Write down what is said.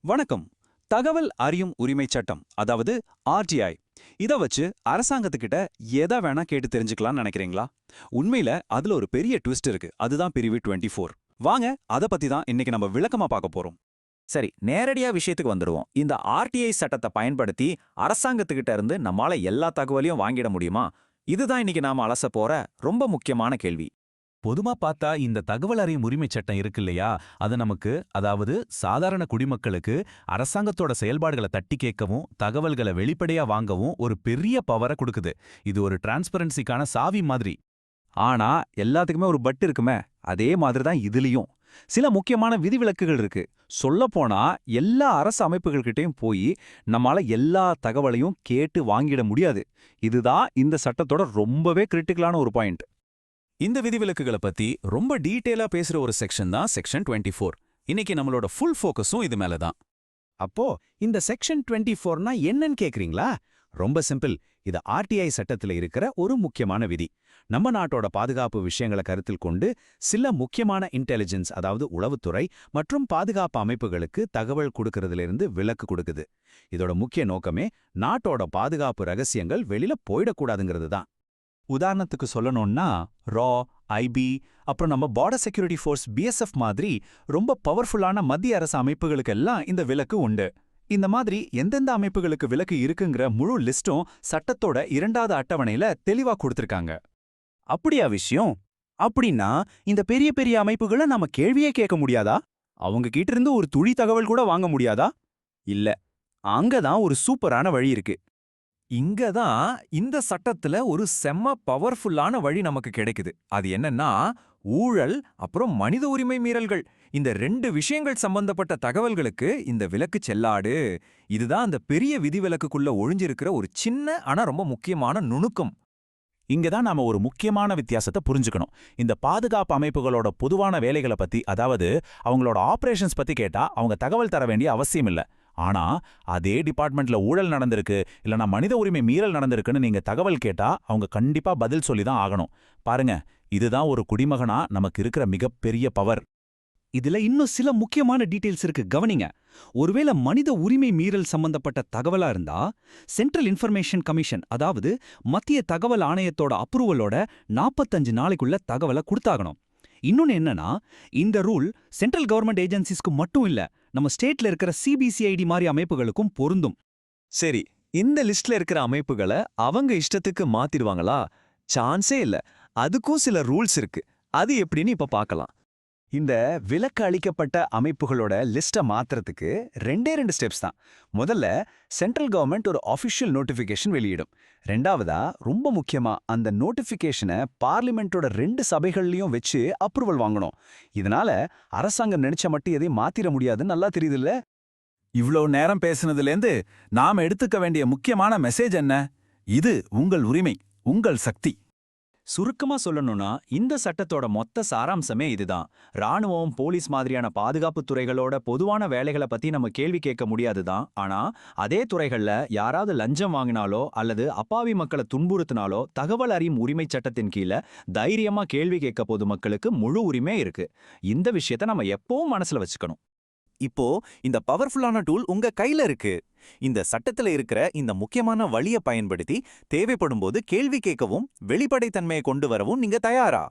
வணக்கம். தகவல் அறியும் உரிமைச் சட்டம், அதாவது ஆர்டிஐ. இத வச்சு அரசாங்கத்துக்கிட்ட எதை வேணா கேட்டு தெரிஞ்சுக்கலாம்னு நினைக்கிறீங்களா? உண்மையில அதுல ஒரு பெரிய ட்விஸ்ட் இருக்கு. அதுதான் பிரிவு 24. வாங்க, அத பத்தி தான் இன்னைக்கு நம்ம விளக்கமா பார்க்க போறோம். சரி, நேரடியா விஷயத்துக்கு வந்துடுவோம். இந்த ஆர்டிஐ சட்டத்தை பயன்படுத்தி அரசாங்கத்துக்கிட்ட இருந்து நம்மால எல்லா தகவலையும் வாங்கிட முடியுமா? இதுதான் இன்னைக்கு நாம அலச போற ரொம்ப முக்கியமான கேள்வி. பொதுமா பார்த்தா இந்த தகவல் அறியும் உரிமைச் சட்டம் இருக்கு இல்லையா, அது நமக்கு, அதாவது சாதாரண குடிமக்களுக்கு அரசாங்கத்தோட செயல்பாடுகளை தட்டி கேட்கவும் தகவல்களை வெளிப்படையா வாங்கவும் ஒரு பெரிய பவரை கொடுக்குது. இது ஒரு டிரான்ஸ்பரன்சிக்கான சாவி மாதிரி. ஆனா எல்லாத்துக்குமே ஒரு பட் இருக்குமே, அதே மாதிரி தான் இதுலயும் சில முக்கியமான விதிவிலக்குகள் இருக்கு. சொல்லப்போனா எல்லா அரசு அமைப்புகள்கிட்டயும் போய் நம்மால எல்லா தகவலையும் கேட்டு வாங்கிட முடியாது. இதுதான் இந்த சட்டத்தோட ரொம்பவே கிரிட்டிக்கலான ஒரு பாயிண்ட். இந்த விதிவிலக்குகளை பத்தி ரொம்ப டீட்டெயிலா பேசுற ஒரு செக்ஷன் தான் செக்ஷன் 24. இன்னைக்கு நம்மளோட ஃபுல் ஃபோக்கஸும் இது மேல தான். அப்போ இந்த செக்ஷன் 24னா என்னன்னு கேக்குறீங்களா? ரொம்ப சிம்பிள். இது ஆர்டிஐ சட்டத்துல இருக்கிற ஒரு முக்கியமான விதி. நம்ம நாட்டோட பாதுகாப்பு விஷயங்களை கருத்தில் கொண்டு சில முக்கியமான இன்டெலிஜென்ஸ், அதாவது உளவுத்துறை மற்றும் பாதுகாப்பு அமைப்புகளுக்கு தகவல் கொடுக்கறதிலிருந்து விலக்கு கொடுக்குது. இதோட முக்கிய நோக்கமே நாட்டோட பாதுகாப்பு ரகசியங்கள் வெளியில போயிடக்கூடாதுங்கிறது தான். உதாரணத்துக்கு சொல்லணும்னா ரா, ஐபி, அப்புறம் நம்ம பார்டர் செக்யூரிட்டி ஃபோர்ஸ் பிஎஸ்எஃப் மாதிரி ரொம்ப பவர்ஃபுல்லான மத்திய அரசு அமைப்புகளுக்கெல்லாம் இந்த விலக்கு உண்டு. இந்த மாதிரி எந்தெந்த அமைப்புகளுக்கு விலக்கு இருக்குங்கிற முழு லிஸ்டும் சட்டத்தோட 2வது அட்டவணையில தெளிவா கொடுத்திருக்காங்க. அப்படியா விஷயம்? அப்படின்னா இந்த பெரிய பெரிய அமைப்புகளை நாம கேள்வியே கேட்க முடியாதா? அவங்க கிட்ட இருந்து ஒரு துளி தகவல் கூட வாங்க முடியாதா? இல்ல, அங்கதான் ஒரு சூப்பரான வழி இருக்கு. இங்க தான் இந்த சட்டத்துல ஒரு செம்ம பவர்ஃபுல்லான வழி நமக்கு கிடைக்குது. அது என்னன்னா, ஊழல் அப்புறம் மனித உரிமை மீறல்கள். இந்த 2 விஷயங்கள் சம்பந்தப்பட்ட தகவல்களுக்கு இந்த விலக்கு செல்லாது. இதுதான் அந்த பெரிய விதிவிலக்குக்குள்ள ஒழிஞ்சிருக்கிற ஒரு சின்ன ஆனா ரொம்ப முக்கியமான நுணுக்கம். இங்க தான் நாம ஒரு முக்கியமான வித்தியாசத்தை புரிஞ்சுக்கணும். இந்த பாதுகாப்பு அமைப்புகளோட பொதுவான வேலைகளை பத்தி, அதாவது அவங்களோட ஆபரேஷன்ஸ் பத்தி கேட்டா அவங்க தகவல் தர வேண்டிய அவசியம் இல்ல. ஆனா அதே டிபார்ட்மெண்ட்ல ஊழல் நடந்திருக்கு, இல்லனா மனித உரிமை மீறல் நடந்திருக்குன்னு நீங்க தகவல் கேட்டா அவங்க கண்டிப்பா பதில் சொல்லி தான் ஆகணும். பாருங்க, இதுதான் ஒரு குடிமகனா நமக்கு இருக்கிற மிகப்பெரிய பவர். இதுல இன்னும் சில முக்கியமான டீடைல்ஸ் இருக்கு, கவனிங்க. ஒருவேளை மனித உரிமை மீறல் சம்பந்தப்பட்ட தகவலா இருந்தா சென்ட்ரல் இன்ஃபர்மேஷன் கமிஷன், அதாவது மத்திய தகவல் ஆணையத்தோட அப்ரூவலோட 45 நாளைக்குள்ள தகவலை கொடுத்தாகணும். இன்னொன்னு என்னன்னா, இந்த ரூல் சென்ட்ரல் கவர்மெண்ட் ஏஜென்சிஸ்க்கு மட்டும் இல்ல, நம்ம ஸ்டேட்ல இருக்கிற சிபிசிஐடி மாதிரி அமைப்புகளுக்கும் பொருந்தும். சரி, இந்த லிஸ்ட்ல இருக்கிற அமைப்புகளை அவங்க இஷ்டத்துக்கு மாத்திடுவாங்களா? சான்ஸே இல்ல. அதுக்கும் சில ரூல்ஸ் இருக்கு. அது எப்படின்னு இப்ப பார்க்கலாம். இந்த விலக்கு அளிக்கப்பட்ட அமைப்புகளோட லிஸ்ட்டை மாத்துறதுக்கு 2 ஸ்டெப்ஸ் தான். முதல்ல சென்ட்ரல் கவர்மெண்ட் ஒரு ஆஃபிஷியல் நோட்டிஃபிகேஷன் வெளியிடும். 2வதா, ரொம்ப முக்கியமா, அந்த நோட்டிஃபிகேஷனை பார்லிமெண்ட்டோட 2 சபைகள்லயும் வச்சு அப்ரூவல் வாங்கணும். இதனால அரசாங்கம் நினைச்ச மட்டும் எதையும் மாத்திர முடியாதுன்னு நல்லா தெரியுதுல்ல? இவ்ளோ நேரம் பேசுனதுலேருந்து நாம எடுத்துக்க வேண்டிய முக்கியமான மெசேஜ் என்ன? இது உங்கள் உரிமை, உங்கள் சக்தி. சுருக்கமா சொல்லணும்னா இந்த சட்டத்தோட மொத்த சாராம்சமே இதுதான். ராணுவம், போலீஸ் மாதிரியான பாதுகாப்பு துறைகளோட பொதுவான வேலைகளை பத்தி நம்ம கேள்வி கேட்க முடியாதுதான். ஆனா அதே துறைகள்ல யாராவது லஞ்சம் வாங்கினாலோ அல்லது அப்பாவி மக்களை துன்புறுத்தினாலோ தகவல் அறியும் உரிமை சட்டத்தின் கீழே தைரியமா கேள்வி கேட்க பொதுமக்களுக்கு முழு உரிமை இருக்கு. இந்த விஷயத்த நம்ம எப்பவும் மனசுல வச்சுக்கணும். இப்போ இந்த பவர்ஃபுல்லான டூல் உங்க கையில இருக்கு. இந்த சட்டத்துல இருக்கிற இந்த முக்கியமான வழியை பயன்படுத்தி தேவைப்படும் போது கேள்வி கேட்கவும் வெளிப்படைத்தன்மையை கொண்டு வரவும் நீங்க தயாரா?